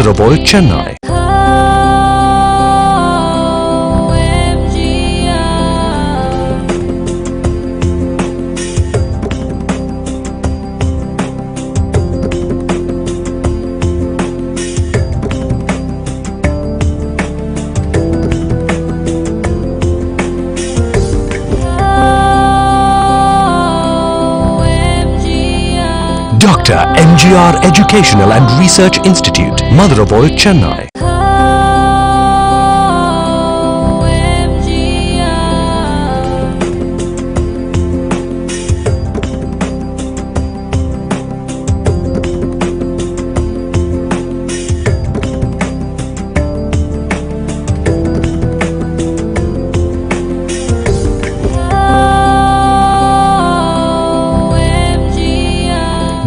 Mother of All, Chennai. Dr. MGR Educational and Research Institute, Mother of All, Chennai.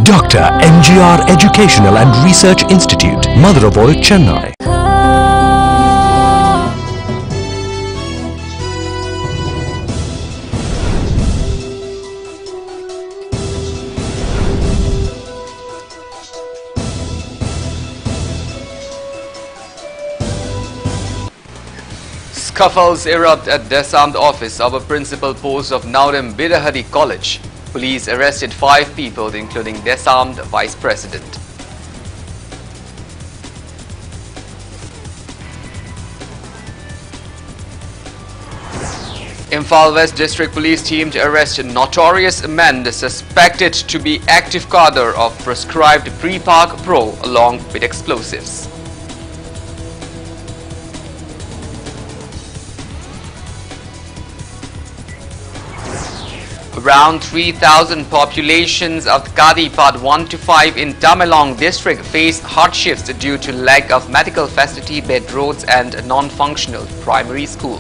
Dr. MGR Educational and Research Institute, Mother of All, Chennai. Scuffles erupt at Desam office of a principal post of Naudem Bidahari College. Police arrested 5 people, including Desam Vice President. Imphal West District Police team to arrest notorious men suspected to be active cadre of prescribed pre-park pro along with explosives. Around 3,000 populations of Kadi Part 1 to 5 in Tamenglong district face hardships due to lack of medical facility, bed roads and non-functional primary school.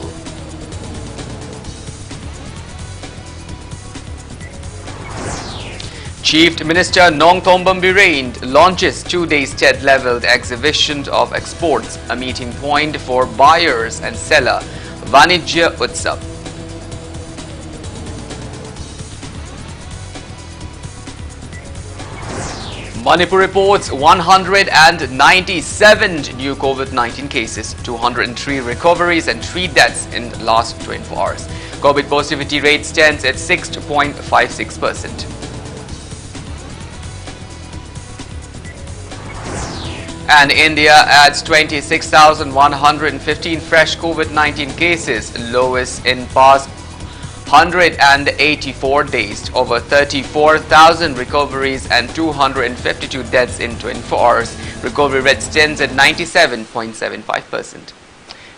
Chief Minister Nongthombam Bireen launches 2-day state-level exhibition of exports, a meeting point for buyers and seller. Vanijya Utsav. Manipur reports 197 new COVID-19 cases, 203 recoveries and 3 deaths in the last 24 hours. COVID positivity rate stands at 6.56%. And India adds 26,115 fresh COVID-19 cases, lowest in past 184 days, over 34,000 recoveries and 252 deaths in 24 hours. Recovery rate stands at 97.75%.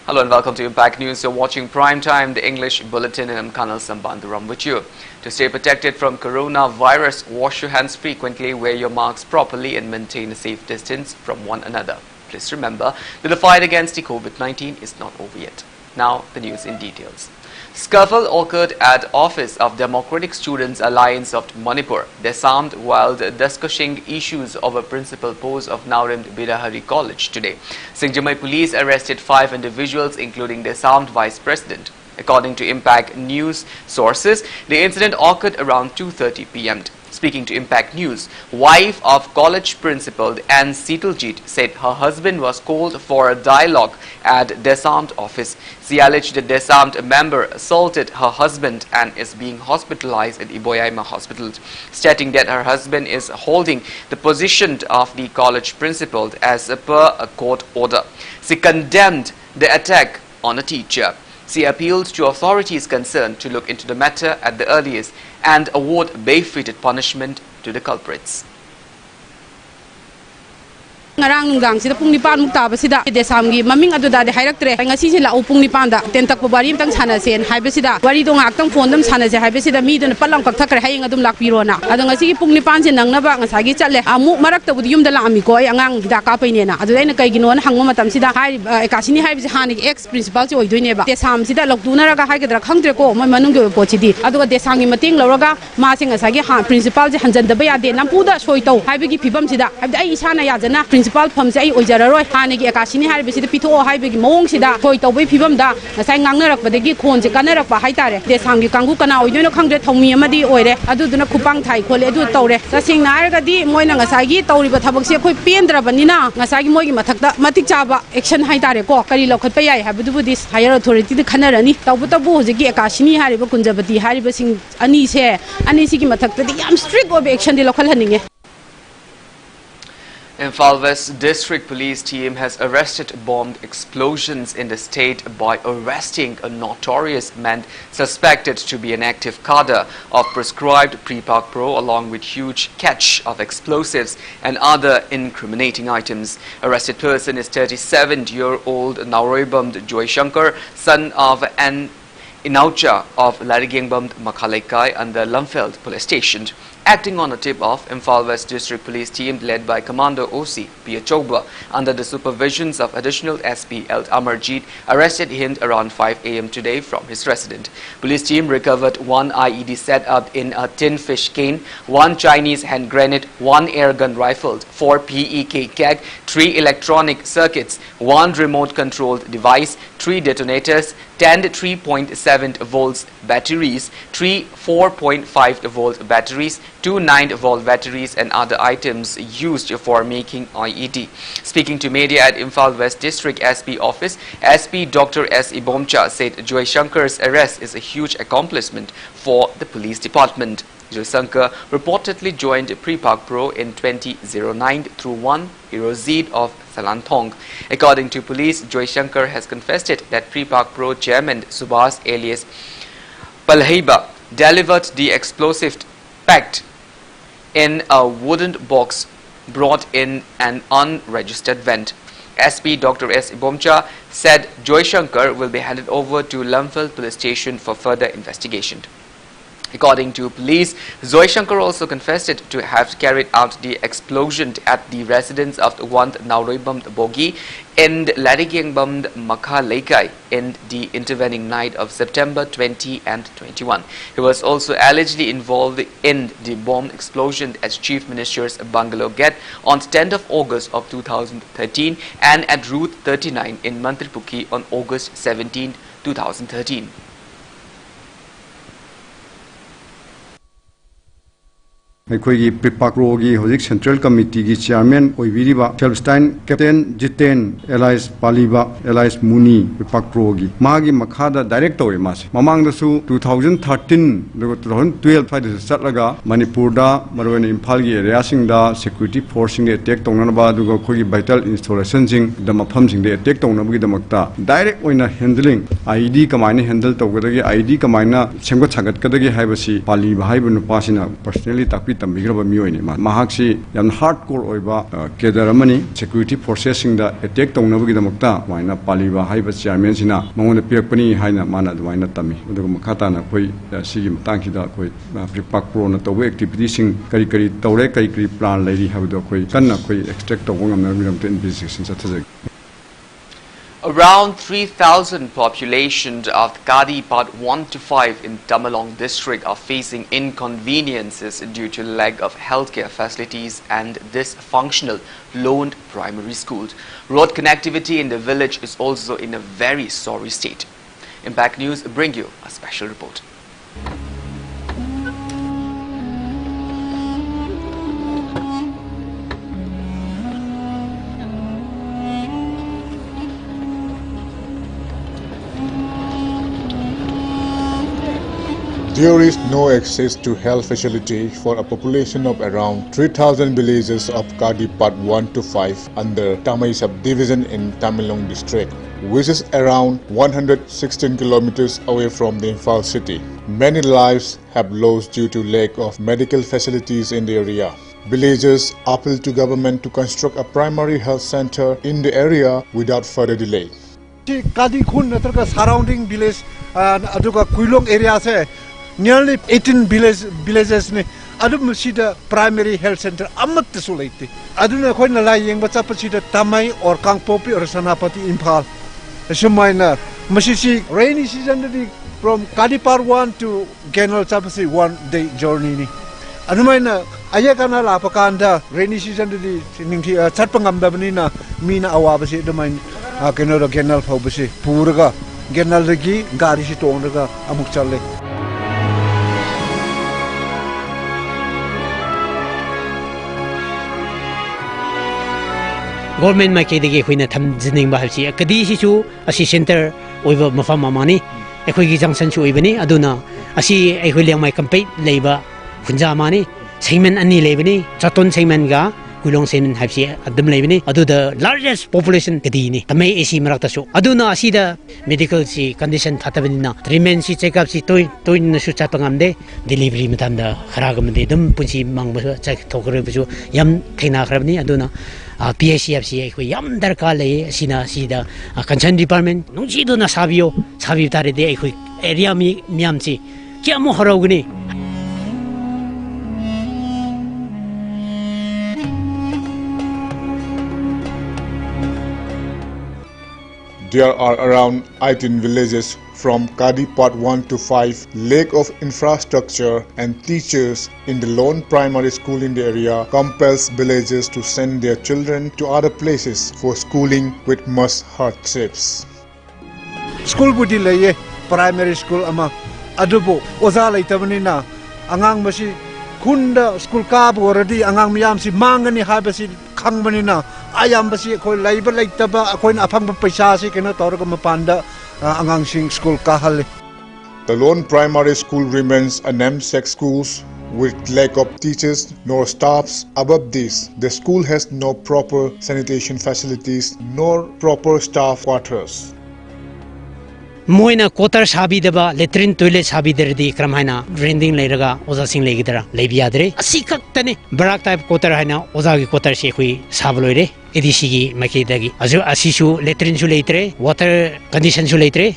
Hello and welcome to Impact News. You're watching Prime Time, the English Bulletin, and I'm Kanel Shambanduram with you. To stay protected from coronavirus, wash your hands frequently, wear your masks properly and maintain a safe distance from one another. Please remember that the fight against the COVID-19 is not over yet. Now the news in details. Scuffle occurred at office of Democratic Students Alliance of Manipur, Desam, while discussing issues of a principal post of Naudem Bidahari College today. Singjamai police arrested 5 individuals, including Desam Vice President. According to Impact News sources, the incident occurred around 2:30 p.m. Speaking to Impact News, wife of college principal Ann Sitaljit said her husband was called for a dialogue at Desam office. She alleged that Desam member assaulted her husband and is being hospitalized at Iboyaima Hospital, stating that her husband is holding the position of the college principal as per a court order. She condemned the attack on a teacher. She appealed to authorities concerned to look into the matter at the earliest and award befitted punishment to the culprits. Ngarang nungdang sida pung nipan mukta basida desamgi maming aduda de hairaktre ngasi sila upung nipanda tentak pobari mtang sanasen haibesida wari dong aktang fondam sanase haibesida mi dun palang kakthakre haying adum lakpirona adu ngasi pung nipan se nangnaba ngasagi chatle amu marakta budi yumda lami ko angang hida ka painena adu daina kaigino hangma matam sida hai ekasini haibese hanik ex principal se oidoineba desam sida lokduna raga haigedra khangdre ko moi manung ge pochidi adu desangi mating lawraga ma se ngasagi ha principal je hanjandaba yade nampuda soitau haibegi phibam sida ai isana yajana principal municipal famse ai oijararoi hanegi akashini haribisi pitho haibegi mong sida thoi tawbai phibam da ngasai ngangnarak badegi khonje kanarak ba haitare desamgi kangu kana oidoino khangde thongmi amadi oire aduduna khupang thai khole adu tawre tasing nairgadi moina ngasai gi tawriba thabak se khoi pendrabanina ngasai gi moigi mathakta matik chaba action haitare ko kari lokhat pa yai habudu budis higher authority de khanarani tawbu tabu hojegi akashini hariba kunjabati hariba sing ani se ani sigi mathakta di yam strict of action de lokhal haninge. Imphal West District Police team has arrested bombed explosions in the state by arresting a notorious man suspected to be an active cadre of prescribed Pre-Pak Pro along with huge catch of explosives and other incriminating items. Arrested person is 37-year-old Nauribamd Joy Shankar, son of an Inaucha of Larigengbamd Makhalaikai under Lumfeld Police Station. Acting on a tip of Imphal West District Police team led by Commander OC Pia Chobra under the supervisions of Additional SP Eld Amarjeet arrested him around 5 a.m. today from his residence. Police team recovered 1 IED set up in a tin fish cane, 1 Chinese hand grenade, 1 air gun rifle, 4 PEK keg, 3 electronic circuits, 1 remote controlled device, 3 detonators, 10 3.7 volts batteries, 3 4.5 volt batteries, 2 9-volt batteries and other items used for making IED. Speaking to media at Imphal West District SP office, SP Dr. S. Ibomcha said Joy Shankar's arrest is a huge accomplishment for the police department. Joy Shankar reportedly joined Pre-Pak Pro in 2009 through 1 Erozid of Salantong. According to police, Joy Shankar has confessed that Pre-Pak Pro chairman Subhas alias Palhaiba delivered the explosive packed in a wooden box brought in an unregistered vent. SP Dr. S. Ibomcha said Joy Shankar will be handed over to Lumfeld Police Station for further investigation. According to police, Joy Shankar also confessed to have carried out the explosion at the residence of one Nauribamd Bogi in Larigengbamd Makhalaikai in the intervening night of September 20 and 21. He was also allegedly involved in the bomb explosion at Chief Minister's bungalow gate on 10th of August of 2013 and at Route 39 in Mantripukhi on August 17, 2013. ꯑꯩꯈꯣꯏꯒꯤ ꯄ꯭ꯔꯤꯄꯥꯛꯔꯣꯒꯤ ꯍꯧꯖꯤꯛ central ꯀꯃꯤꯇꯤꯒꯤ chairman ꯑꯣꯏꯕꯤꯔꯤꯕ ꯁꯦꯜꯕꯁꯇꯥꯏꯟ captain Jiten Elias ꯄꯥꯂꯤꯕ Elias ꯃꯨꯅꯤ ꯄ꯭ꯔꯤꯄꯥꯛꯔꯣꯒꯤ ꯃꯥꯒꯤ ꯃꯈꯥꯗ ꯗꯥꯏꯔꯦꯛ ꯇꯧꯋꯦ ꯃꯥꯁꯦ ꯃꯃꯥꯡꯗꯁꯨ 2013 ꯑꯗꯨꯒ 2012 ꯁ꯭ꯋꯥꯏꯗꯁꯨ ꯆꯠꯂꯒ ꯃꯅꯤꯄꯨꯔꯗ ꯃꯔꯨꯑꯣꯏꯅ ꯏꯝꯐꯥꯜꯒꯤ ꯑꯦꯔꯤꯌꯥꯁꯤꯡꯗ ꯁꯦꯀ꯭ꯌꯨꯔꯤꯇꯤ ꯐꯣꯔꯁꯁꯤꯡꯗ ꯑꯦꯇꯦꯛ ꯇꯧꯅꯅꯕ ꯑꯗꯨꯒ ꯑꯩꯈꯣꯏꯒꯤ ꯚꯥꯏꯇꯦꯜ ꯏꯟꯁꯇꯣꯂꯦꯁꯟꯁꯤꯡꯗ ꯃꯐꯝꯁꯤꯡꯗ ꯑꯦꯇꯦꯛ ꯇꯧꯅꯕꯒꯤꯗꯃꯛꯇ ꯗꯥꯏꯔꯦꯛ ꯑꯣꯏꯅ ꯍꯦꯟꯗलिꯡ IED ꯀꯃꯥꯏꯅ ꯍꯦꯟꯗꯜ ꯇꯧꯒꯗꯒꯦ IED ꯀꯃꯥꯏꯅ ꯁꯦꯝꯒꯠ ꯁꯥꯒꯠꯀꯗꯒꯦ ꯍꯥꯏꯕꯁꯤ ꯄꯥꯂꯤꯕ ꯍꯥꯏꯕ ꯅꯨꯄꯥꯁꯤꯅ ꯄꯔꯁꯣꯅꯦꯜꯂꯤ ꯇꯥꯛꯄꯤ ꯇꯝꯕꯤꯈ꯭ꯔꯕ ꯃꯤꯑꯣꯏꯅꯤ ꯃꯍꯥꯛꯁꯤ ꯌꯥꯝꯅ ꯍꯥꯔꯗ ꯀꯣꯔ ꯑꯣꯏꯕ ꯀꯦꯗꯔ ꯑꯃꯅꯤ ꯁꯦꯀ꯭ꯌꯨꯔꯤꯇꯤ ꯐꯣꯔꯁꯦꯁꯁꯤꯡꯗ ꯑꯦꯇꯦꯛ ꯇꯧꯅꯕꯒꯤꯗꯃꯛꯇ ꯑꯗꯨꯃꯥꯏꯅ ꯄꯥꯂꯤꯕ ꯍꯥꯏꯕ ꯆꯤꯌꯔꯃꯦꯟꯁꯤꯅ ꯃꯉꯣꯟꯗ ꯄꯤꯔꯛꯄꯅꯤ ꯍꯥꯏꯅ ꯃꯥꯅ ꯑꯗꯨꯃꯥꯏꯅ ꯇꯝꯃꯤ ꯑꯗꯨꯒ ꯃꯈꯥ ꯇꯥꯅ ꯑꯩꯈꯣꯏ ꯁꯤꯒꯤ ꯃꯇꯥꯡꯁꯤꯗ ꯑꯩꯈꯣꯏ ꯄ꯭ꯔꯤꯄꯥꯛ ꯄ꯭ꯔꯣꯅ ꯇꯧꯕ ꯑꯦꯛꯇꯤꯚꯤꯇꯤꯁꯤꯡ ꯀꯔꯤ ꯀꯔꯤ ꯇꯧꯔꯦ ꯀꯔꯤ ꯀꯔꯤ ꯄ꯭ꯂꯥꯟ ꯂꯩꯔꯤ ꯍꯥꯏꯕꯗꯣ ꯑꯩꯈꯣꯏ ꯀꯟꯅ ꯑꯩꯈꯣꯏ ꯑꯦꯛꯁꯇ꯭ꯔꯦꯛ ꯇꯧꯕ ꯉꯝꯅꯕꯒꯤꯗꯃꯛꯇ investigation ꯆꯠꯊꯖꯩ. Around 3,000 population of Kadi Part 1 to 5 in Tamalong district are facing inconveniences due to lack of healthcare facilities and dysfunctional loaned primary schools. Road connectivity in the village is also in a very sorry state. Impact News bring you a special report. There is no access to health facility for a population of around 3,000 villages of Kadi Part 1 to 5 under Tamai subdivision in Tamalong district, which is around 116 kilometers away from the Imphal city. Many lives have lost due to lack of medical facilities in the area. Villagers appeal to government to construct a primary health center in the area without further delay. Kadi Khun natraga surrounding village aduga Kuilong area se nearly 18 villages ne adum sida primary health center amat su leite aduna khoi na lai yeng bacha pachida Tamai or Kangpopi or Sanapati Imphal shumaina masisi rainy season from Kadi Part 1 to Kanel chapasi 1 day journey ni Anumaina ayakana la pakanda rainy season di ningthi chatpangam dabnina mina awabasi adumain kenora Kanel phobasi puraga Kanel regi gari si tongraga amuk challe Government mai kedege khoina tham jining ba halchi kadi si chu asi center oiba mafam amani ekhoi gi junction chu oibani aduna asi ekhoi leng mai campaign leiba khunja mani segment ani lebani chaton segment ga kulong segment habsi adum lebani adu the largest population kadi ni tamai ac marakta chu aduna asi da medical si condition thatabani na treatment si check up si toy na su chapangamde delivery matam da kharagamde dum punchi mangba chak thokre bu yam theina khrabni aduna PSCFC ko yam darkar le sina sida concern department nungji do na sabi tare de ko area mi miam chi kya mo harogni There are around 18 villages from Kadi Part 1 to 5, lack of infrastructure and teachers in the lone primary school in the area compels villagers to send their children to other places for schooling with much hardships. School budi laye primary school ama adubo oza laitabnina angang masi kunda school ka already angang miyam si mangani habasi khangbanina ayam basi khoi laiba laitaba khoi afang paisa si kena torga mapanda angang sing school ka hale. The lone primary school remains a namesake school with lack of teachers nor staffs. Above this, the school has no proper sanitation facilities nor proper staff quarters. Moina quarter sabi deba latrine toilet sabi derdi kramhaina rending leiraga oza sing legidara lebiadre asikak tane barak type quarter haina oza gi quarter se khui sabloire edisi gi makidagi azu asisu latrine su leitre water condition su leitre.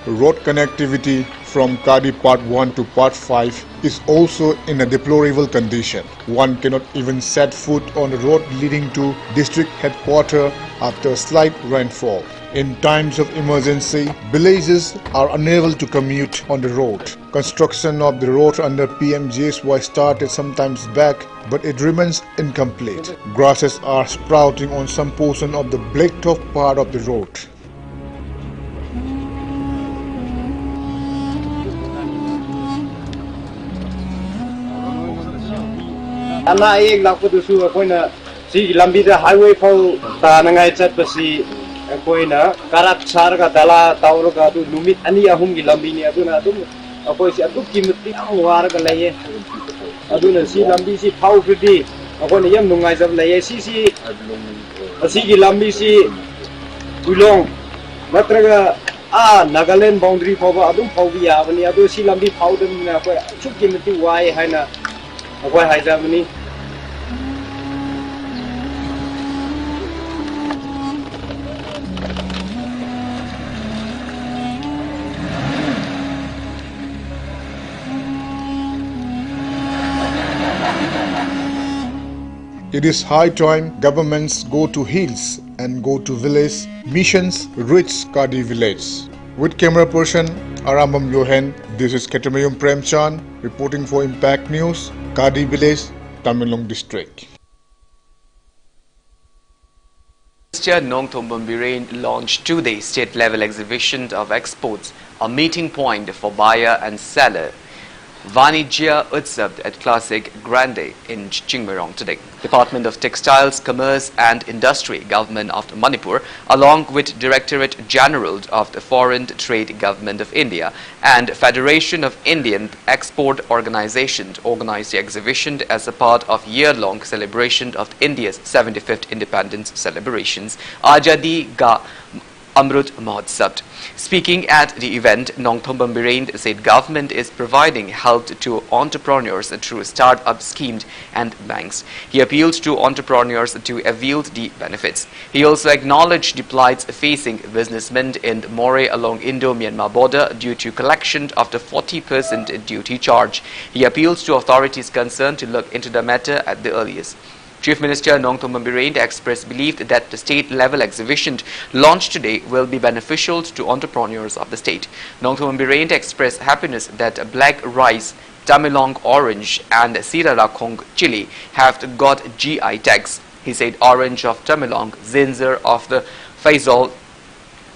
Road connectivity from Kadi Part 1 to Part 5 is also in a deplorable condition. One cannot even set foot on the road leading to district headquarters after slight rainfall. In times of emergency, villagers are unable to commute on the road. Construction of the road under PMJSY started sometimes back, but it remains incomplete. Grasses are sprouting on some portion of the blacktop part of the road. Ana ek lakpo dusu akoina si lambi da highway phau ta nangai chat pasi akoina karak sar ka dala taur ka tu numit ani ahum gi lambi ni aduna adum akoi si adu kimti awar ka laye aduna si lambi si phau fridi akoina yam nungai jab laye si asi gi lambi si kulong matraga Nagaland boundary phau ba adum phau bi yabani adu si lambi phau dum na akoi chuk kimti wai haina akoi haijamani. It is high time governments go to hills and go to village missions reach Kadi village. With camera person Arambam Lohen, this is Ketamayum Premchan reporting for Impact News, Kadi village, Tamilong district. Last year, Nong Thombam Birain launched two-day state-level exhibition of exports, a meeting point for buyer and seller. Vanijya Utsav at Classic Grande in Chingmerong today. Department of Textiles, Commerce and Industry, Government of Manipur, along with Directorate General of the Foreign Trade Government of India and Federation of Indian Export Organizations organized the exhibition as a part of year-long celebration of India's 75th independence celebrations. Ajadi Ga Amrut Mahotsav. Speaking at the event, Nong Thombam Birain said government is providing help to entrepreneurs through start-up schemes and banks. He appealed to entrepreneurs to avail the benefits. He also acknowledged the plights facing businessmen in Moray along Indo-Myanmar border due to collection of the 40% duty charge. He appeals to authorities concerned to look into the matter at the earliest. Chief Minister Nongthom Bireen expressed belief that the state-level exhibition launched today will be beneficial to entrepreneurs of the state. Nongthom Bireen expressed happiness that black rice, Tamilong orange and Sirarakong chili have got GI tags. He said orange of Tamilong, Zinzer of the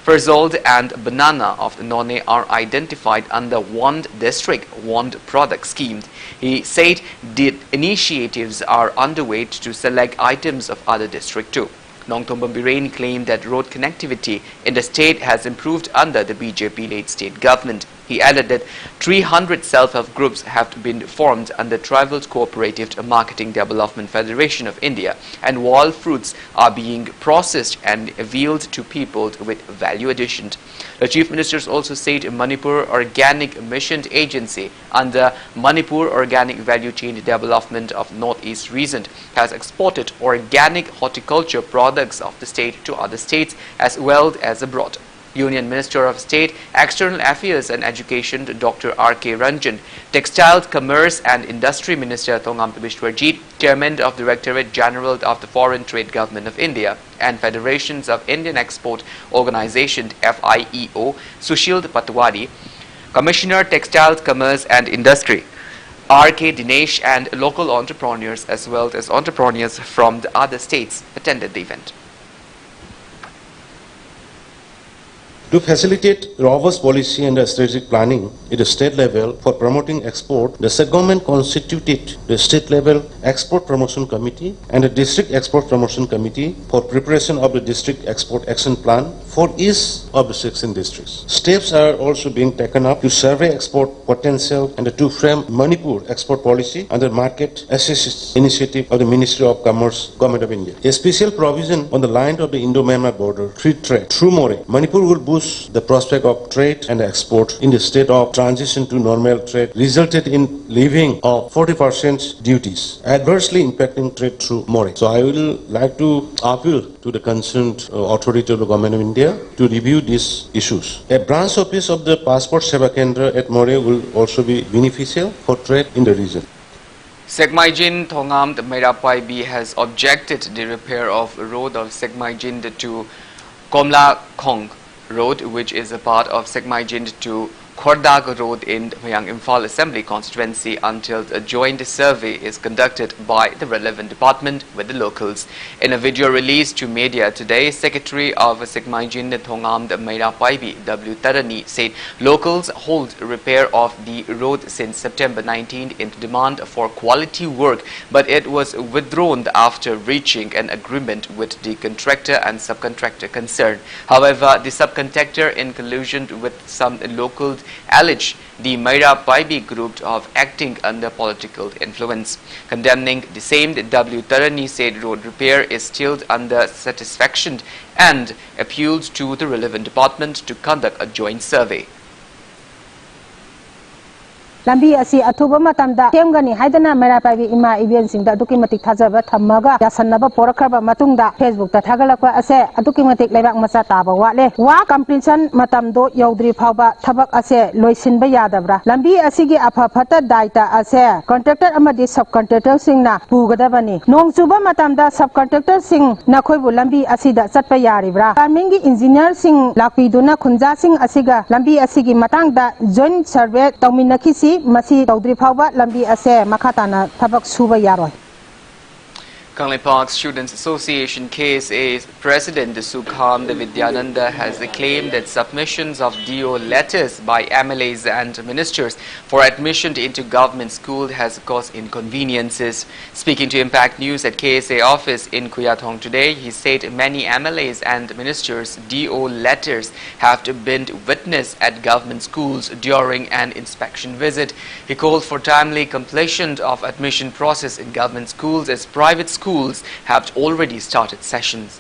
Ferzold and banana of the Nonne are identified under Wand District Wand Product Scheme. He said the initiatives are underway to select items of other districts too. Nongthom Bireen claimed that road connectivity in the state has improved under the BJP-led state government. He added that 300 self-help groups have been formed under Tribal Cooperative Marketing Development Federation of India, and wild fruits are being processed and availed to people with value addition. The Chief Ministers also said Manipur Organic Mission Agency under Manipur Organic Value Chain Development of Northeast Region has exported organic horticulture products of the state to other states as well as abroad. Union Minister of State, External Affairs and Education Dr. R.K. Ranjan, Textile, Commerce and Industry Minister Thongam Tabishwarjit, Chairman of Directorate General of the Foreign Trade Government of India and Federations of Indian Export Organization FIEO, Sushil Patwari, Commissioner Textile, Commerce and Industry, R.K. Dinesh and local entrepreneurs as well as entrepreneurs from the other states attended the event. To facilitate robust policy and strategic planning at the state level for promoting export, the state government constituted the state level Export Promotion Committee and the District Export Promotion Committee for preparation of the District Export Action Plan for each of the 16 districts. Steps are also being taken up to survey export potential and to frame Manipur export policy under Market Access Initiative of the Ministry of Commerce, Government of India. A special provision on the line of the Indo-Myanmar border, free trade through More. Manipur will boost the prospect of trade and export in the state of transition to normal trade, resulted in levying of 40% duties, adversely impacting trade through More. So I will like to appeal to the concerned authority of the Government of India to review these issues. A branch office of the Passport Seva Kendra at More will also be beneficial for trade in the region. Sekmaijin Thongam Mairapaibi has objected the repair of road of Sekmaijin to Komla Khong Road, which is a part of Sekmaijin to Khordag Road in Mayang Imphal Assembly constituency until a joint survey is conducted by the relevant department with the locals. In a video released to media today, Secretary of Sekmaijin Thongam Mairapaibi W. Tarani said locals hold repair of the road since September 19 in demand for quality work, but it was withdrawn after reaching an agreement with the contractor and subcontractor concerned. However, the subcontractor, in collusion with some locals, alleged the Mairapaibi group of acting under political influence. Condemning the same, W. Tarani said road repair is still under satisfaction and appealed to the relevant department to conduct a joint survey. Lambi asi atuba matamda kemgani haidana Mairapaibi ima event singda aduki matik thajaba thammaga yasanaba porakraba matungda Facebook ta thagalakwa ase aduki matik leibak macha taba wale wa completion matamdo yaudri phawba thabak ase loisinba yadabra lambi asigi apha phata daita ase contractor amadi subcontractor singna pugadabani nongchuba matamda subcontractor sing nakhoibu lambi asida chatpa yaribra farming gi engineer sing lakpiduna khunja sing asiga lambi asigi matangda joint survey tawminakisi Masi Daudri Phawba Lambi Ase Makhatana Thabak Suba Yaroi. Kanel Park Students Association KSA's President Sukham Vidyananda has claimed that submissions of DO letters by MLAs and ministers for admission into government school has caused inconveniences. Speaking to Impact News at KSA office in Kuyatong today, he said many MLAs and ministers' DO letters have been witnessed at government schools during an inspection visit. He called for timely completion of admission process in government schools as private schools have already started sessions.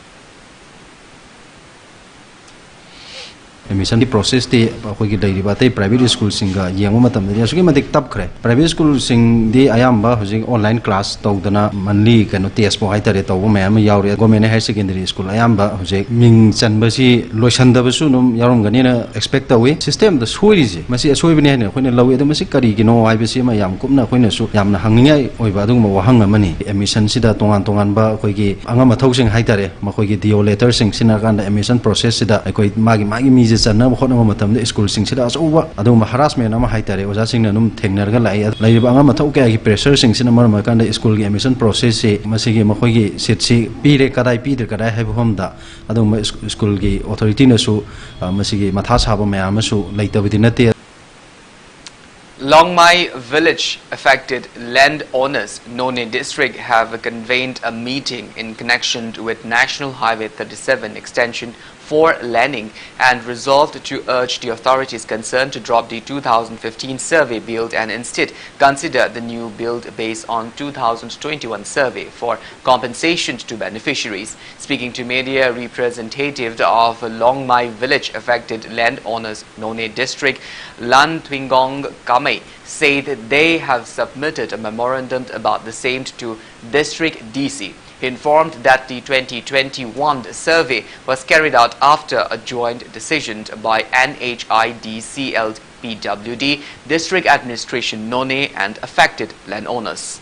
admission process the khoi daily ba te private school singa yengma matam de asuki madik tap khre private school sing di ayamba hojing online class tawdana monthly kano test po haitare taw mayam yaure government higher secondary school ayamba hojik ming chanba si loisanda basu num yarom gani na expect tawi system the soiriji masi asoibne ne khoina lawi da masi kari gino aibasi ma yam kumna khoina su yamna hangingai oiba adung wahang amani admission sida tongan ba khoi gi angama thosing haitare ma khoi gi dio letter sing sina kan admission process sida khoi magi mi je channa khona matam de school sing sida asoba adung harassment ama haitare oja sing na num thengnar ga lai ba angama thau ka gi pressure sing sina mar ma kan de school gi admission process se masi gi ma khoi gi sit si pire kadai pidre kadai hai bhom da adung school gi authority na su masi gi matha saba ma amasu laitabi nate. Longmai village affected landowners None district have convened a meeting in connection with National Highway 37 extension for landing and resolved to urge the authorities concerned to drop the 2015 survey build and instead consider the new build based on 2021 survey for compensation to beneficiaries. Speaking to media, representative of Longmai village affected landowners None district Lan Twingong Kamei said they have submitted a memorandum about the same to district DC. He informed that the 2021 survey was carried out after a joint decision by NHIDCL PWD, District Administration None and affected landowners.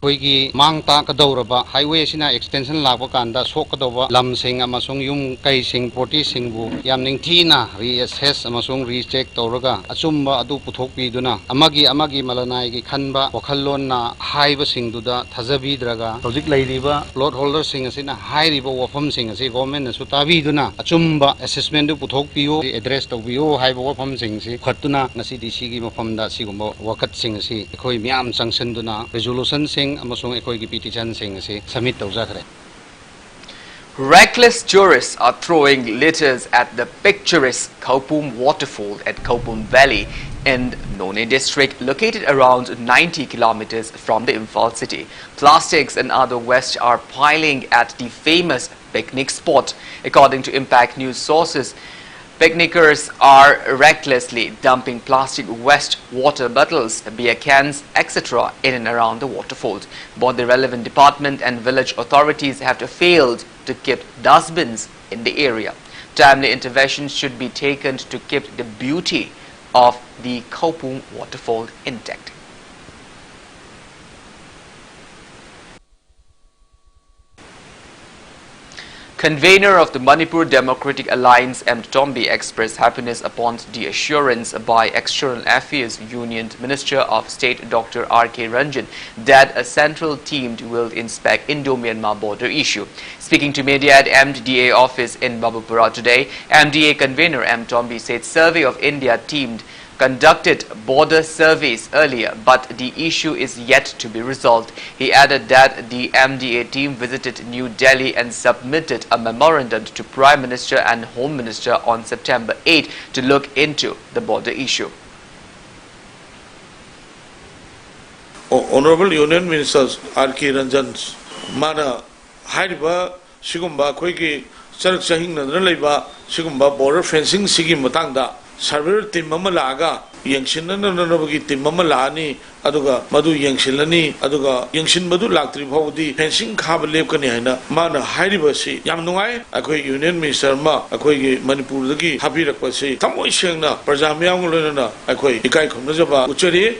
Koigi mang ta kadoraba highway sina extension lagwa kanda sokadova lamsing amasung yung kai sing 40 singbu yamning thina reassess amasung recheck tawraga achumba adu puthokpi duna amagi malanai gi khanba wakhallon na haiba singduda thajabi draga project lairiba plot holder sing asina hairiba wafam sing asi government na sutabi duna achumba assessment du puthokpiyo address tawbiyo haiba wafam sing si khatuna ngasi dc gi mafam da sigumba wakat sing asi khoi myam sanction duna resolution sing Reckless tourists are throwing litters at the picturesque Kaupum waterfall at Kaupum Valley in None district, located around 90 kilometers from the Imphal city. Plastics and other waste are piling at the famous picnic spot. According to Impact News sources, picnickers are recklessly dumping plastic waste, water bottles, beer cans, etc. in and around the waterfall. Both the relevant department and village authorities have failed to keep dustbins in the area. Timely interventions should be taken to keep the beauty of the Kaupum waterfall intact. Convener of the Manipur Democratic Alliance M. Tombi expressed happiness upon the assurance by External Affairs Union Minister of State Dr. R.K. Ranjan that a central team will inspect Indo-Myanmar border issue. Speaking to media at MDA office in Babupura today, MDA convener M. Tombi said survey of India team conducted border surveys earlier, but the issue is yet to be resolved. He added that the MDA team visited New Delhi and submitted a memorandum to Prime Minister and Home Minister on September 8 to look into the border issue. Honorable Union Minister R.K. Ranjan mana haiba sigumba khoigi charak chahing nadra leiba sigumba border fencing sigi matangda surveyor team mama laga yangshinna nanabagi team mama lani aduga madu yangshilani aduga yangshin madu laktri bhaudi fencing khab lepkani haina mana hairiba si yam nungai akhoi union minister ma akhoi gi manipur dagi habirakpa si thamoi sengna praja myam loina akhoi ikai khomna jaba uchari.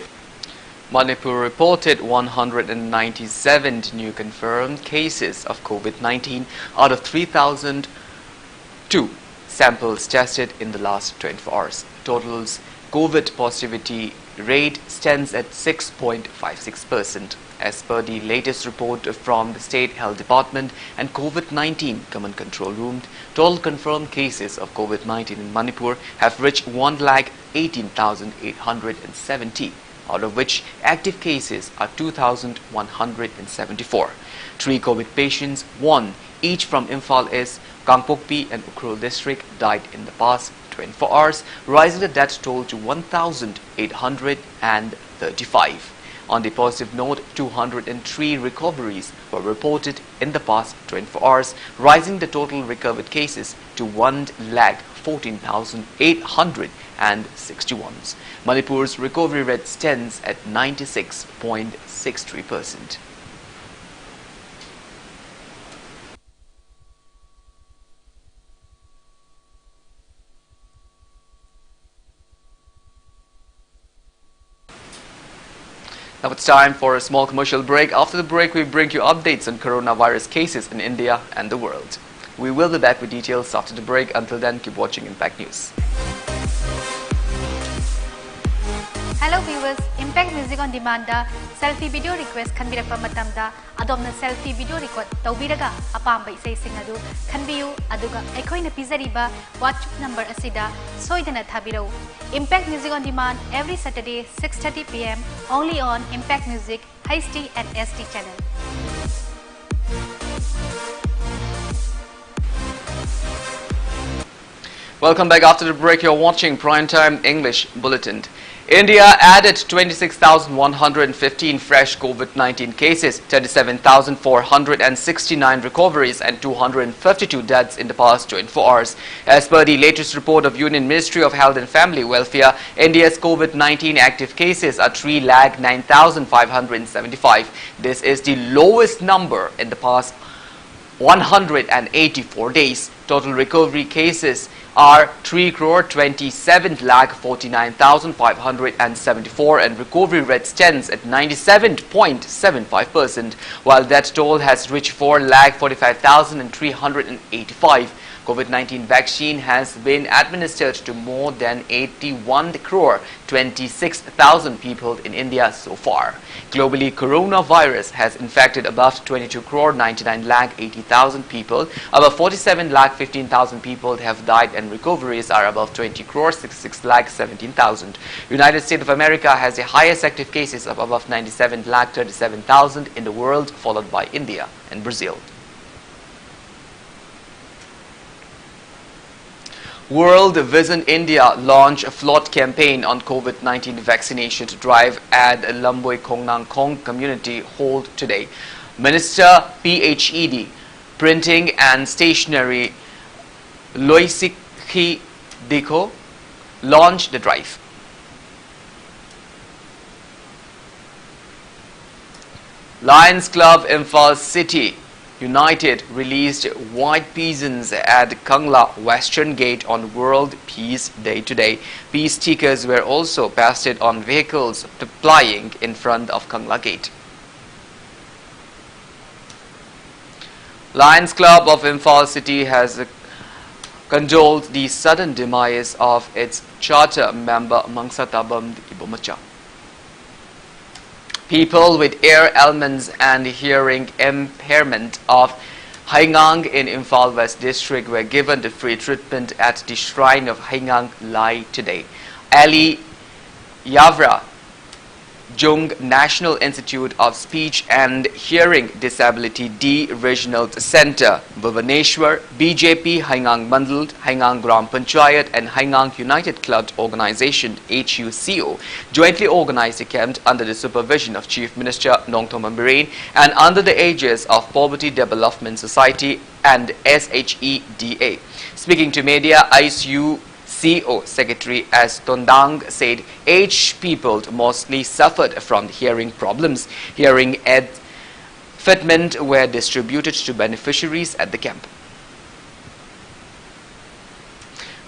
Manipur reported 197 new confirmed cases of COVID-19 out of 3,002 samples tested in the last 24 hours. Total's COVID positivity rate stands at 6.56%. As per the latest report from the State Health Department and COVID-19 Command Control Room, total confirmed cases of COVID-19 in Manipur have reached 118,870. Out of which active cases are 2,174. 3 COVID patients, 1 each from Imphal East, Kangpokpi and Ukhrul district, died in the past 24 hours, rising the death toll to 1,835. On the positive note, 203 recoveries were reported in the past 24 hours, rising the total recovered cases to 1,14,861. Manipur's recovery rate stands at 96.63%. Now it's time for a small commercial break. After the break, we bring you updates on coronavirus cases in India and the world. We will be back with details after the break. Until then, keep watching Impact News. Hello viewers, Impact Music on Demand da selfie video request khanbirakpa matamda adomna selfie video record tawbiraga apamba isai sing adu khanbiyu aduga aikhoina pizariba WhatsApp number asida soidana thabirau. Impact Music on Demand every Saturday 6:30 PM only on Impact Music HD and SD channel. Welcome back. After the break, you're watching Primetime English Bulletin. India added 26,115 fresh COVID-19 cases, 37,469 recoveries and 252 deaths in the past 24 hours. As per the latest report of Union Ministry of Health and Family Welfare, India's COVID-19 active cases are 3,09,575. This is the lowest number in the past 184 days. Total recovery cases are 3,27,49,574 and recovery rate stands at 97.75%, while death toll has reached 4,45,385. COVID-19 vaccine has been administered to more than 81,26,000 people in India so far. Globally, coronavirus has infected above 22,99,80,000 people. Above 47,15,000 people have died and recoveries are above 20,66,17,000. United States of America has the highest active cases of above 97,37,000 in the world, followed by India and Brazil. World Vision India launched a float campaign on COVID-19 vaccination to drive at Lamboi Kongnang Kong Community Hall today. Minister PHED, Printing and Stationery Loisikhi Diko launched the drive. Lions Club Imphal City United released white peasants at Kangla Western Gate on World Peace Day today. Peace stickers were also pasted on vehicles plying in front of Kangla Gate. Lions Club of Imphal City has condoled the sudden demise of its charter member Mangsatabam Ibomacha. People with ear ailments and hearing impairment of Haingang in Imphal West District were given the free treatment at the shrine of Haingang Lai today. Ali Yavra Jung National Institute of Speech and Hearing Disability D Regional Center, Bhubaneswar, BJP Haingang Mandal, Haingang Gram Panchayat and Haingang United Club Organization HUCO jointly organized the camp under the supervision of Chief Minister Nongthom Ambirin and under the aegis of Poverty Development Society and SHEDA. Speaking to media, ICU CO Secretary S. Tondang said aged people mostly suffered from hearing problems. Hearing aid fitment were distributed to beneficiaries at the camp.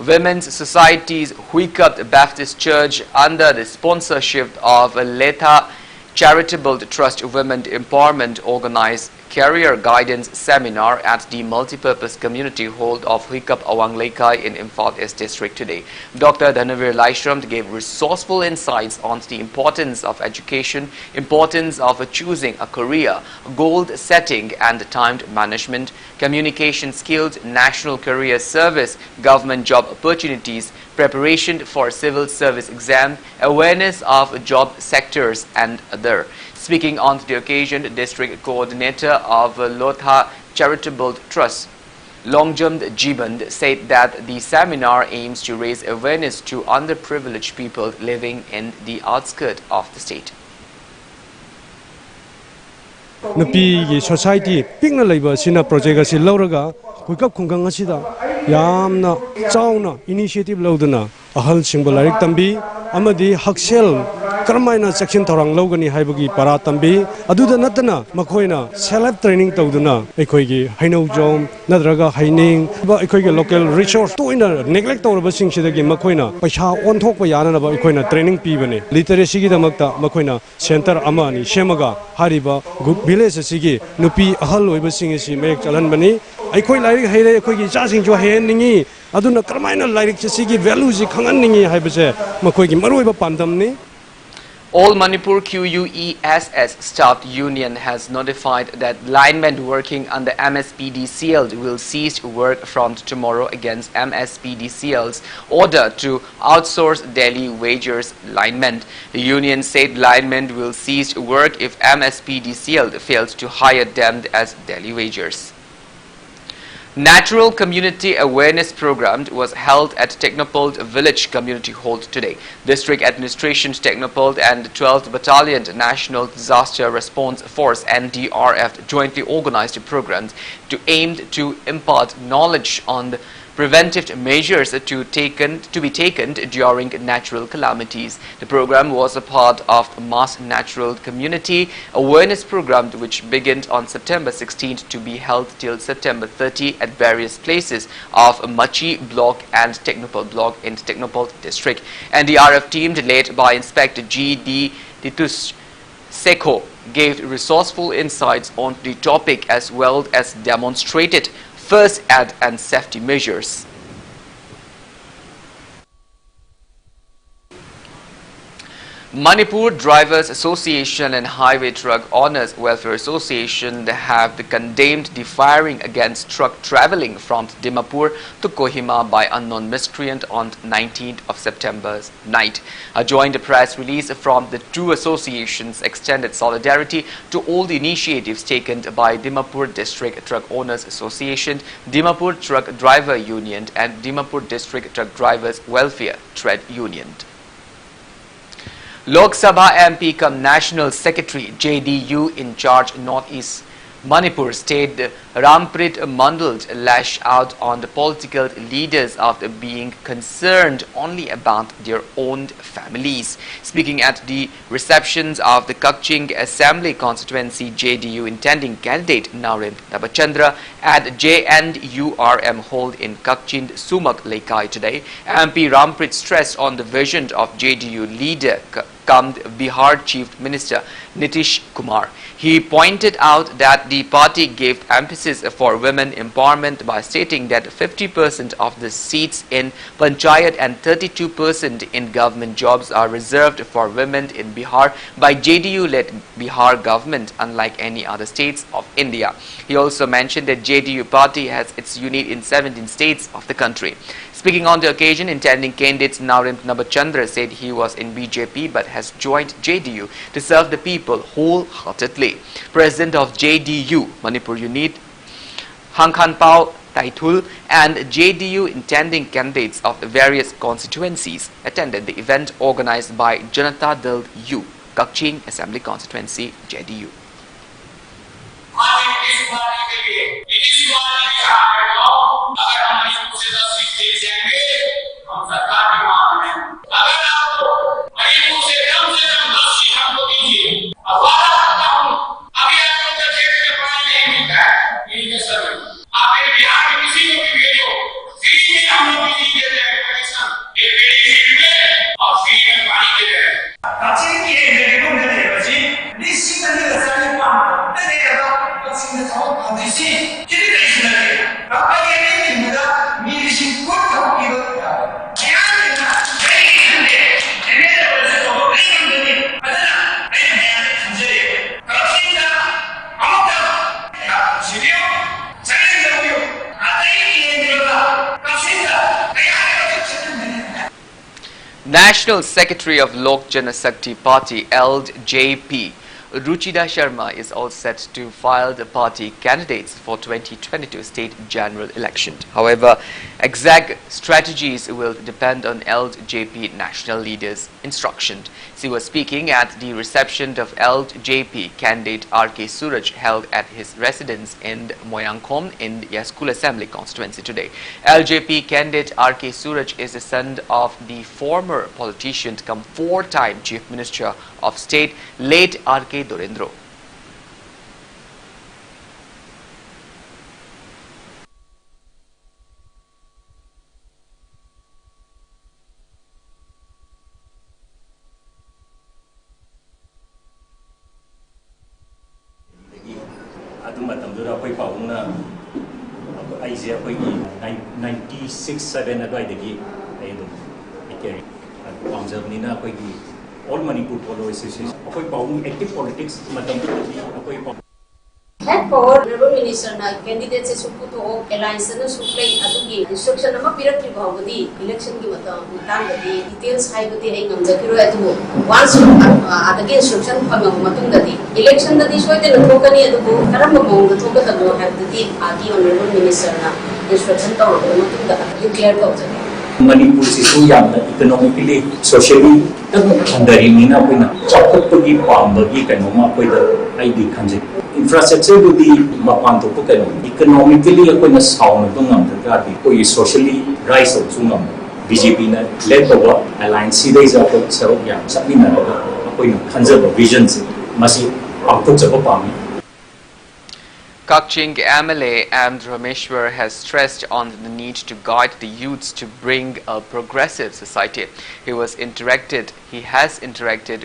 Women's Society's Huikat Baptist Church, under the sponsorship of Letha Charitable Trust Women Empowerment, organized Career Guidance Seminar at the Multipurpose Community Hall of Huikap Awang Leikai in Imphal East District today. Dr. Dhanavir Laishram gave resourceful insights on the importance of education, importance of choosing a career, goal setting and timed management, communication skills, national career service, government job opportunities, preparation for civil service exam, awareness of job sectors and other. Speaking on the occasion, the district coordinator of Lotha Charitable Trust, Longjam Jiband, said that the seminar aims to raise awareness to underprivileged people living in the outskirts of the state. nupi gi society pingna leiba sina project asi lauraga huikap khunggang asida yamna chauna initiative lauduna ahal singba larik tambi amadi haksel karmaina section thorang logani haibagi para tambi aduda natana makoina self training tawduna ekhoigi hainau jom nadraga haining ba ekhoigi local resource to ina neglect tawraba singsidagi makoina paisa onthokpa yana ba ekhoina training pibane literacy gi damakta makoina center amani shemaga hariba village asigi nupi ahal oiba singisi mek chalan bani aikoi lairi haire ekhoigi chasing jo hen ningi aduna karmaina lairi sigi value ji khangan ningi haibase makoigi maroiba pandamni. All Manipur QUESS Staff Union has notified that linemen working under MSPDCL will cease work from tomorrow against MSPDCL's order to outsource daily wagers linemen. The union said linemen will cease work if MSPDCL fails to hire them as daily wagers. Natural Community Awareness Program was held at Technopold Village Community Hall today. District Administration's Technopold and 12th Battalion National Disaster Response Force NDRF jointly organized a program aimed to impart knowledge on the preventive measures to be taken during natural calamities. The program was a part of a mass natural community awareness program which began on September 16th to be held till September 30 at various places of Machi block and Technopol block in Technopol district. NDRF team led by Inspector G.D. Titus Seko gave resourceful insights on the topic as well as demonstrated first aid and safety measures. Manipur Drivers Association and Highway Truck Owners Welfare Association have condemned the firing against truck travelling from Dimapur to Kohima by unknown miscreant on 19th of September's night. A joint press release from the two associations extended solidarity to all the initiatives taken by Dimapur District Truck Owners Association, Dimapur Truck Driver Union and Dimapur District Truck Drivers Welfare Trade Union. Lok Sabha MP cum National Secretary JDU in charge Northeast Manipur State Ramprit Mandal lashed out on the political leaders after being concerned only about their own families. Speaking at the receptions of the Kakching Assembly Constituency, JDU intending candidate Narin Nabachandra at JNURM hold in Kakching Sumak Lekai today, MP Ramprit stressed on the vision of JDU leader cum Bihar Chief Minister Nitish Kumar. He pointed out that the party gave emphasis for women empowerment by stating that 50% of the seats in Panchayat and 32% in government jobs are reserved for women in Bihar by JDU-led Bihar government, unlike any other states of India. He also mentioned that JDU party has its unit in 17 states of the country. Speaking on the occasion, intending candidate Narin Nabachandra said he was in BJP but has joined JDU to serve the people wholeheartedly. President of JDU Manipur Unit Hangkhanpao Taitul and JDU intending candidates of the various constituencies attended the event organized by Janata Dal U, Kakching Assembly Constituency, JDU. National Secretary of Lok Janashakti Party LJP Ruchida Sharma is all set to file the party candidates for 2022 state general election. However, exact strategies will depend on LJP national leaders' instructions. She was speaking at the reception of LJP candidate R.K. Suraj held at his residence in Moyangkhom in Yaskul Assembly constituency today. LJP candidate R.K. Suraj is the son of the former politician come four-time Chief Minister of State, late R.K. Dorendro. I 96-7 all Manipur Polo Association. Active politics, Head power minister na candidates se suputo alliance na suplay adugi instruction nama pirak ki bhavadi election ki mata gadi details haibati ai ngamjakiro adu once adagi instruction pangam matung dadi election dadi soide na thokani adu karamba mong thokata no habdi agi honorable minister na instruction taw matung da declare tawjani Manipur is economically, socially, Handarimina, Chapaki, Pambagi, Kanoma, ID Kanji. Infrastructure to the Mapanto economically, a sound of Gati, socially, rise of Sungam, BJP, led over alliance series of Sarobia, Sabina, Hansa visions, Masi, outputs of Opami. Kakching MLA M. Rameshwar has stressed on the need to guide the youths to bring a progressive society. He has interacted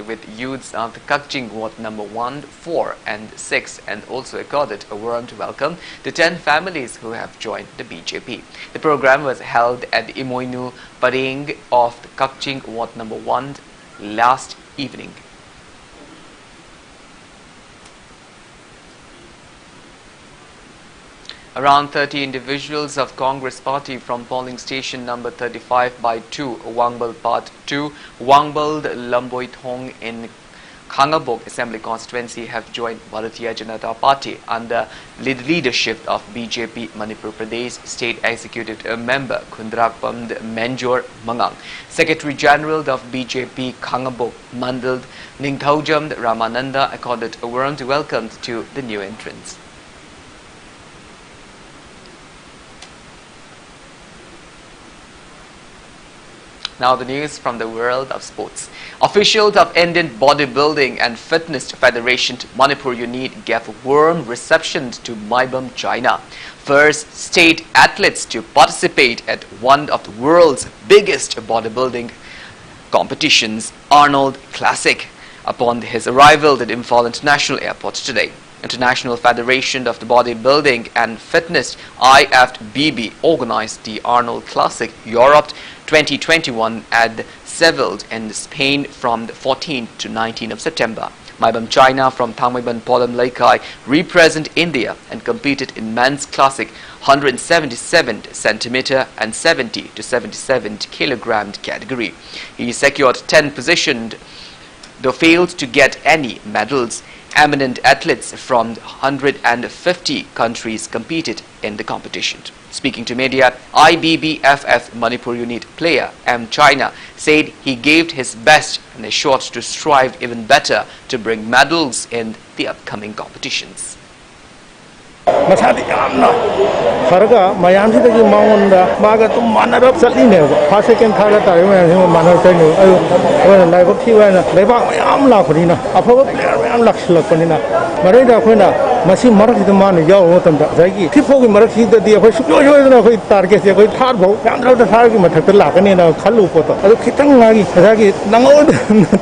with youths of the Kakching Ward number 1, 4 and 6 and also accorded a warm welcome to 10 families who have joined the BJP. The program was held at the Imoinu Paring of the Kakching Ward number 1 last evening. Around 30 individuals of Congress party from polling station number 35/2, Wangbal Part 2, Wangbal Lamboithong in Khangabok Assembly constituency have joined Bharatiya Janata Party under the leadership of BJP Manipur Pradesh State Executive Member Khundrakpamd Menjor Mangang. Secretary General of BJP Khangabok Mandal Ningthaujam Ramananda accorded a warm welcome to the new entrants. Now the news from the world of sports. Officials of Indian Bodybuilding and Fitness Federation Manipur unit gave a warm reception to Maibam, China. First state athletes to participate at one of the world's biggest bodybuilding competitions, Arnold Classic, upon his arrival at Imphal International Airport today. International Federation of the Bodybuilding and Fitness IFBB organized the Arnold Classic Europe 2021 at Seville in Spain from the 14th to 19th of September. Maibam China from Thangmaiban Polam Laikai represent India and competed in men's classic 177 centimeter and 70 to 77 kilogram category. He secured 10 positions though failed to get any medals. Eminent athletes from 150 countries competed in the competition. Speaking to media, IBBFF Manipur unit player M. China said he gave his best and is sure to strive even better to bring medals in the upcoming competitions. Masadi amna farga mayamsi tagi maunda maga tum manarap salline first second third ta yo manar sai no ayo live thi wa na leba mayam la khurina aphaba player mayam lakshla konina marai da khoina masi marak hid man yaw tam da jagi thipho gi marak hid di khoi sukyo yo na khoi target se khoi thar bho yandra da thar gi mathak la kani na khalu ko to adu khitang ngagi jagi nangod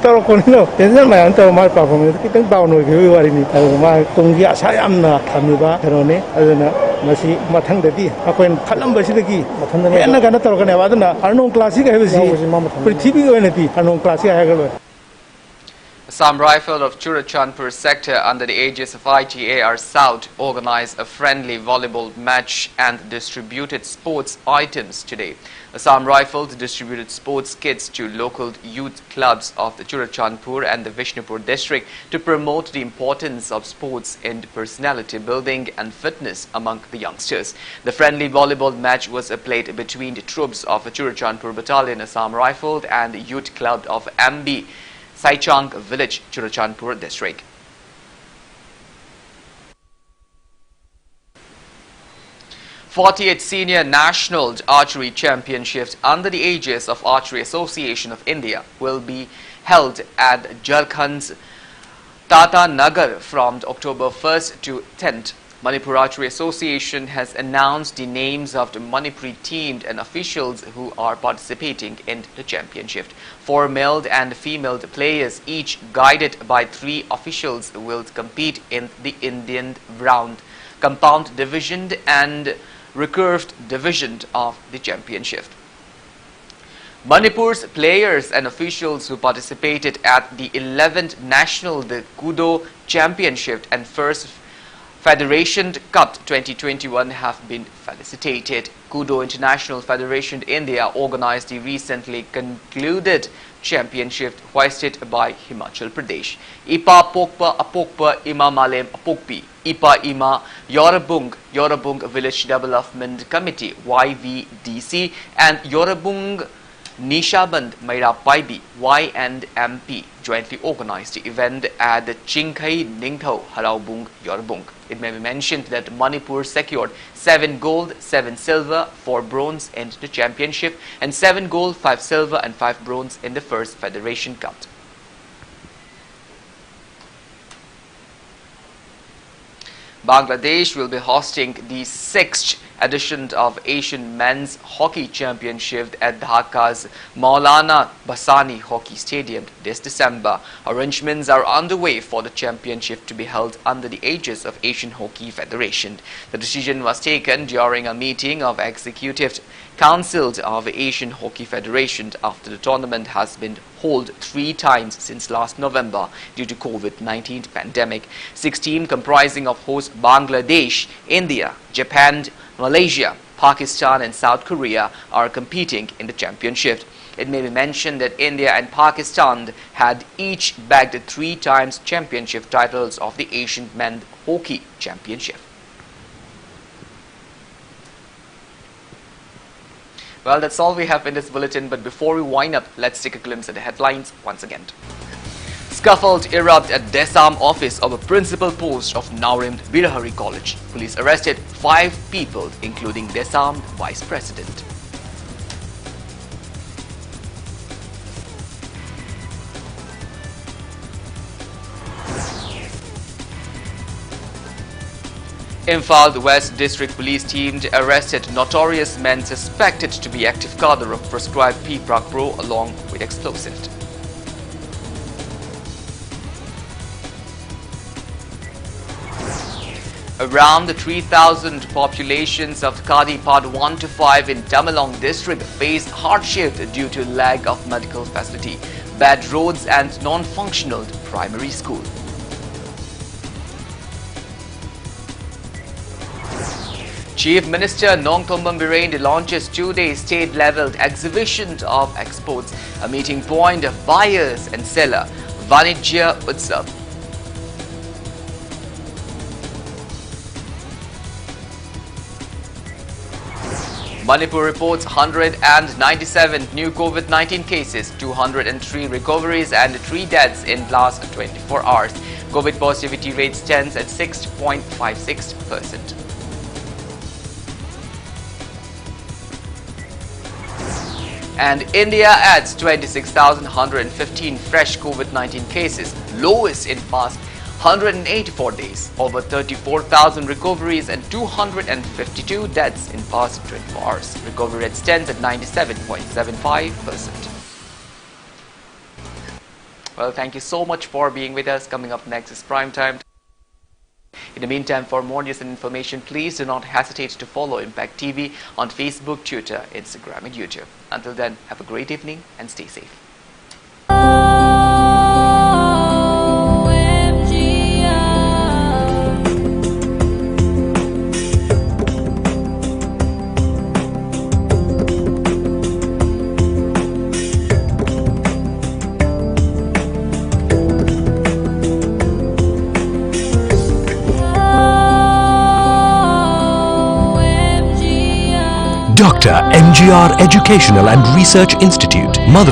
tar konino tension mayam to mar performance kitang down ho gi wari ni ma konggi asa amna thamiba ne aduna masi mathang dadi akoin khalam basidagi enna kana torkane aduna Arnold Classic habisi prithvi oinati Arnold Classic ayagalo. Assam Rifle of Churachandpur sector under the aegis of ITAR South organized a friendly volleyball match and distributed sports items today. Assam Rifles distributed sports kits to local youth clubs of the Churachandpur and the Vishnupur district to promote the importance of sports in personality building and fitness among the youngsters. The friendly volleyball match was played between the troops of the Churachandpur Battalion Assam Rifles and the youth club of MB Saichang village, Churachandpur district. '48th Senior National Archery Championships under the aegis of Archery Association of India will be held at Jharkhand's Tata Nagar from October 1st to 10th. Manipur Archery Association has announced the names of the Manipuri team and officials who are participating in the championship. 4 male and female players, each guided by 3 officials, will compete in the Indian round, compound division and recurved division of the championship. Manipur's players and officials who participated at the 11th National Kudo Championship and First Federation Cup 2021 have been felicitated. Kudo International Federation India organized the recently concluded championship hosted by Himachal Pradesh. Ipa Pokpa Apokpa Ima Malem Apokpi, Ipa Ima Yorabung Village Development Committee YVDC and Yorabung Nishaband Maira Paibi YNMP jointly organized the event at the Chingkai Ningthau Haraubung Yorabung. It may be mentioned that Manipur secured 7 gold, 7 silver, 4 bronze in the championship and 7 gold, 5 silver and 5 bronze in the First Federation Cup. Bangladesh will be hosting the 6th edition of Asian Men's Hockey Championship at Dhaka's Maulana Bhasani Hockey Stadium this December. Arrangements are underway for the championship to be held under the aegis of Asian Hockey Federation. The decision was taken during a meeting of Executive Council of Asian Hockey Federation after the tournament has been held 3 times since last November due to COVID-19 pandemic. 6 teams comprising of host Bangladesh, India, Japan, Malaysia, Pakistan and South Korea are competing in the championship. It may be mentioned that India and Pakistan had each bagged 3 times championship titles of the Asian Men's Hockey Championship. Well, that's all we have in this bulletin, but before we wind up, let's take a glimpse at the headlines once again. Scuffle erupt at Desam office of a principal post of now-named Birahari College. Police arrested 5 people, including Desam Vice President. Imphal West District Police team arrested notorious men suspected to be active cadre of prescribed PPRAC Pro along with explosives. Around 3,000 populations of Kadi Part 1 to 5 in Tamenglong district faced hardship due to lack of medical facility, bad roads and non-functional primary school. Chief Minister Nongthombam Birendra launches 2-day state-level exhibition of exports, a meeting point of buyers and seller, Vanijya Utsav. Manipur reports 197 new COVID-19 cases, 203 recoveries and 3 deaths in last 24 hours. COVID positivity rate stands at 6.56%. And India adds 26,115 fresh COVID-19 cases, lowest in past 184 days, over 34,000 recoveries and 252 deaths in past 24 hours. Recovery rate stands at 97.75%. Well, thank you so much for being with us. Coming up next is Prime Time. In the meantime, for more news and information, please do not hesitate to follow Impact TV on Facebook, Twitter, Instagram and YouTube. Until then, have a great evening and stay safe. Dr. MGR Educational and Research Institute, Mother of